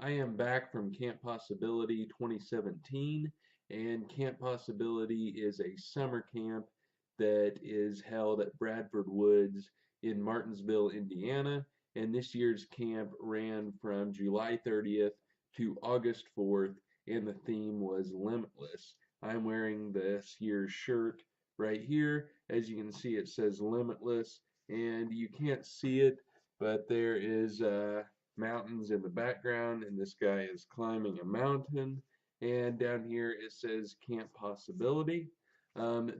I am back from Camp PossAbility 2017, and Camp PossAbility is a summer camp that is held at Bradford Woods in Martinsville, Indiana. And this year's camp ran from July 30th to August 4th, and the theme was Limitless. I'm wearing this year's shirt right here. As you can see, it says Limitless, and you can't see it, but there is mountains in the background, and this guy is climbing a mountain. And down here it says Camp PossAbility. Um,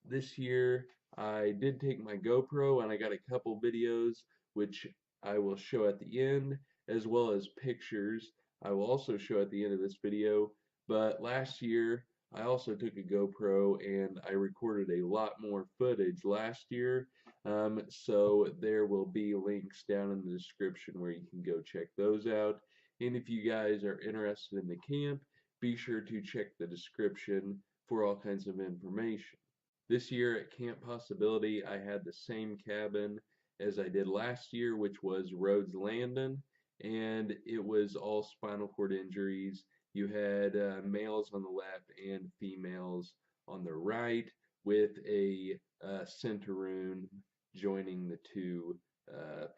this year I did take my GoPro and I got a couple videos which I will show at the end, as well as pictures I will also show at the end of this video. But last year I also took a GoPro and I recorded a lot more footage last year, so there will be links down in the description where you can go check those out. And if you guys are interested in the camp, be sure to check the description for all kinds of information. This year at Camp PossAbility, I had the same cabin as I did last year, which was Rhodes Landon, and it was all spinal cord injuries. You had males on the left and females on the right, with a centeroon joining the two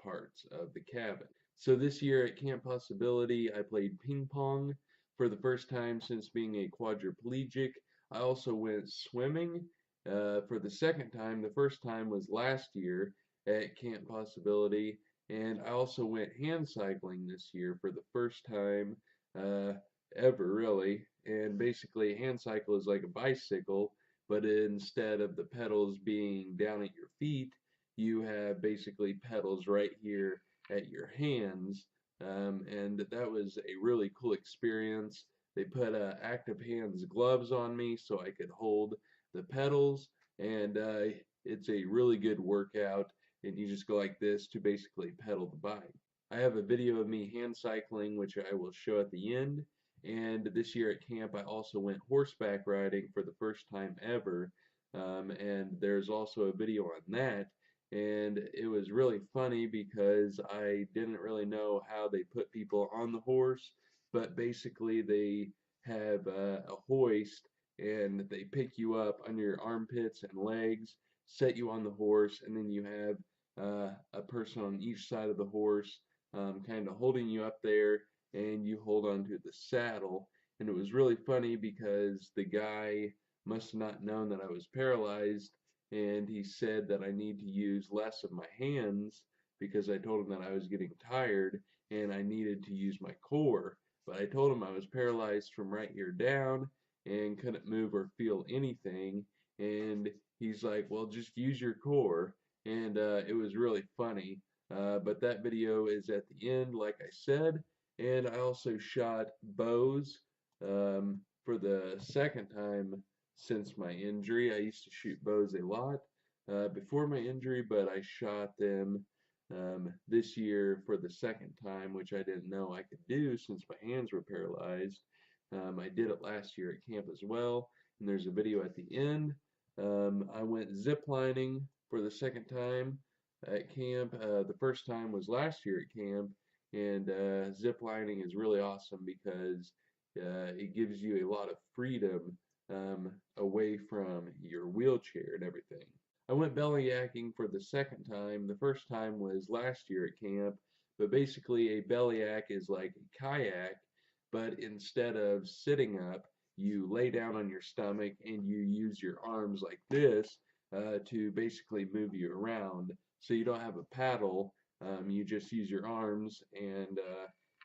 parts of the cabin. So this year at Camp PossAbility, I played ping pong for the first time since being a quadriplegic. I also went swimming for the second time. The first time was last year at Camp PossAbility, and I also went hand cycling this year for the first time uh, ever, really. And basically, a hand cycle is like a bicycle, but instead of the pedals being down at your feet, you have basically pedals right here at your hands. And that was a really cool experience. They put active hands gloves on me so I could hold the pedals, and it's a really good workout. And you just go like this to basically pedal the bike. I have a video of me hand cycling, which I will show at the end. And this year at camp, I also went horseback riding for the first time ever. And there's also a video on that. And it was really funny because I didn't really know how they put people on the horse, but basically they have a hoist and they pick you up under your armpits and legs, set you on the horse, and then you have a person on each side of the horse kind of holding you up there, and you hold on to the saddle. And it was really funny because the guy must have not known that I was paralyzed, and he said that I need to use less of my hands because I told him that I was getting tired and I needed to use my core. But I told him I was paralyzed from right here down and couldn't move or feel anything. And he's like, well, just use your core. And it was really funny. But that video is at the end, like I said. And I also shot bows for the second time since my injury. I used to shoot bows a lot before my injury, but I shot them this year for the second time, which I didn't know I could do since my hands were paralyzed. I did it last year at camp as well, and there's a video at the end. I went zip lining for the second time at camp. The first time was last year at camp, and zip lining is really awesome because it gives you a lot of freedom away from your wheelchair and everything. I went bellyaking for the second time. The first time was last year at camp, but basically a bellyak is like a kayak, but instead of sitting up, you lay down on your stomach and you use your arms like this to basically move you around. So you don't have a paddle, you just use your arms, and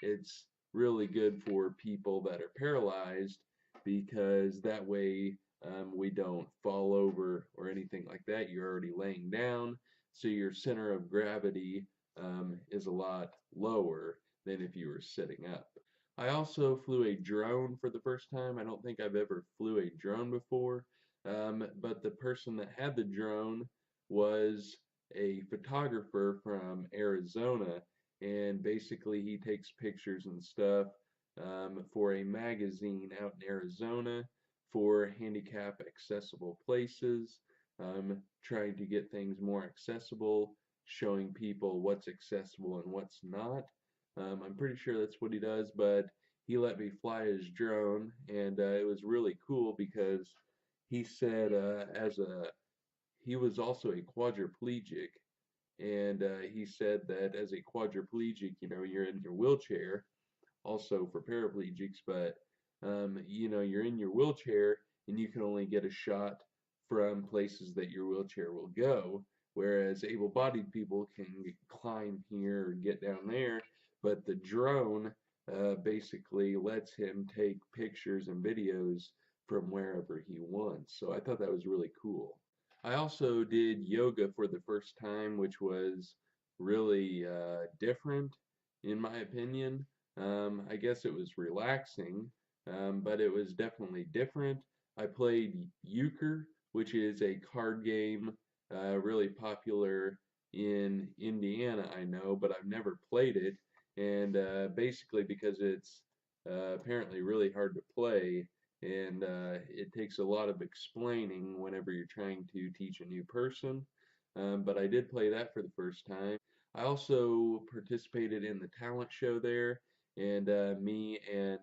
it's really good for people that are paralyzed because that way we don't fall over or anything like that. You're already laying down, so your center of gravity is a lot lower than if you were sitting up. I also flew a drone for the first time. I don't think I've ever flew a drone before, but the person that had the drone was a photographer from Arizona, and basically he takes pictures and stuff for a magazine out in Arizona for handicap accessible places, trying to get things more accessible, showing people what's accessible and what's not. I'm pretty sure that's what he does, but he let me fly his drone, and it was really cool because he said he was also a quadriplegic, and he said that as a quadriplegic, you're in your wheelchair, also for paraplegics, but you're in your wheelchair and you can only get a shot from places that your wheelchair will go, whereas able-bodied people can climb here or get down there, but the drone basically lets him take pictures and videos from wherever he wants. So I thought that was really cool. I also did yoga for the first time, which was really different in my opinion. I guess it was relaxing, but it was definitely different. I played euchre, which is a card game really popular in Indiana, I know, but I've never played it. And basically, because it's apparently really hard to play, and it takes a lot of explaining whenever you're trying to teach a new person. But I did play that for the first time. I also participated in the talent show there, and me and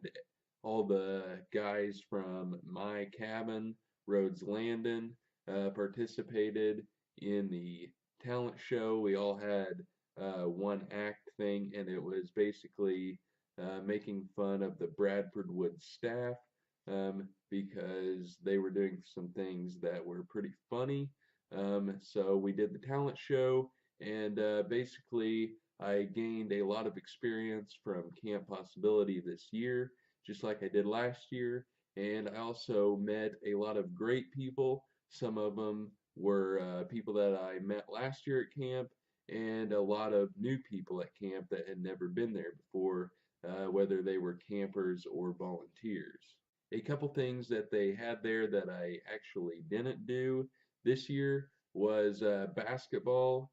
all the guys from my cabin, Rhodes Landon, participated in the talent show. We all had one act thing, and it was basically making fun of the Bradford Woods staff because they were doing some things that were pretty funny. So we did the talent show, and basically I gained a lot of experience from Camp PossAbility this year, just like I did last year. And I also met a lot of great people. Some of them were people that I met last year at camp, and a lot of new people at camp that had never been there before, whether they were campers or volunteers. A couple things that they had there that I actually didn't do this year was basketball,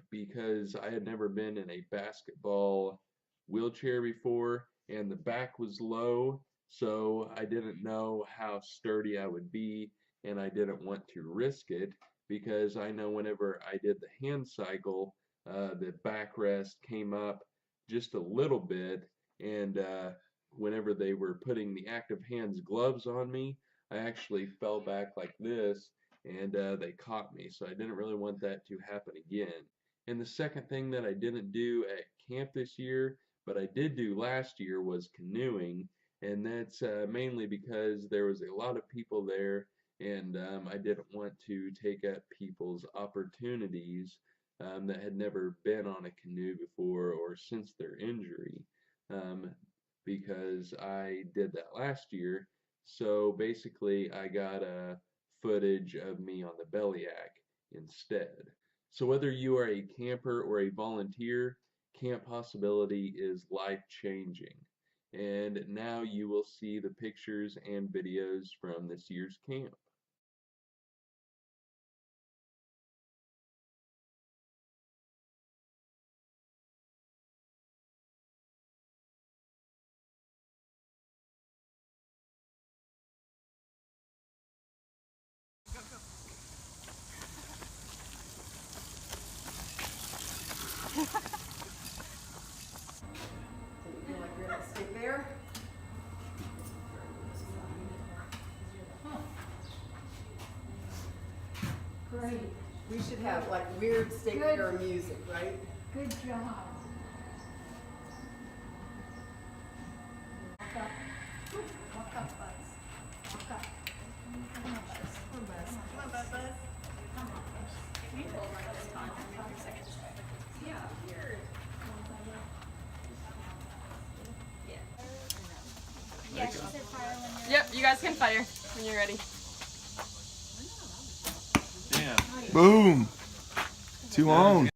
because I had never been in a basketball wheelchair before, and the back was low, so I didn't know how sturdy I would be, and I didn't want to risk it because I know whenever I did the hand cycle, the backrest came up just a little bit, and whenever they were putting the active hands gloves on me, I actually fell back like this, and they caught me, so I didn't really want that to happen again. And the second thing that I didn't do at camp this year, but I did do last year, was canoeing, and that's mainly because there was a lot of people there, and I didn't want to take up people's opportunities that had never been on a canoe before or since their injury, because I did that last year. So basically, I got footage of me on the Bellyak instead. So whether you are a camper or a volunteer, Camp PossAbility is life-changing. And now you will see the pictures and videos from this year's camp. So you feel like you're gonna stick there? Great. We should have like weird stick figure music, right? Good job. Walk up. Walk up, Buzz. Walk up. Come on, Buzz. Come on, Buzz. Come on, Buzz. Come on, Buzz. Can you hold like this on for 2 seconds? Yeah. Here. Yeah, she said fire when you're Yep, you guys can fire when you're ready. Boom. 2 on.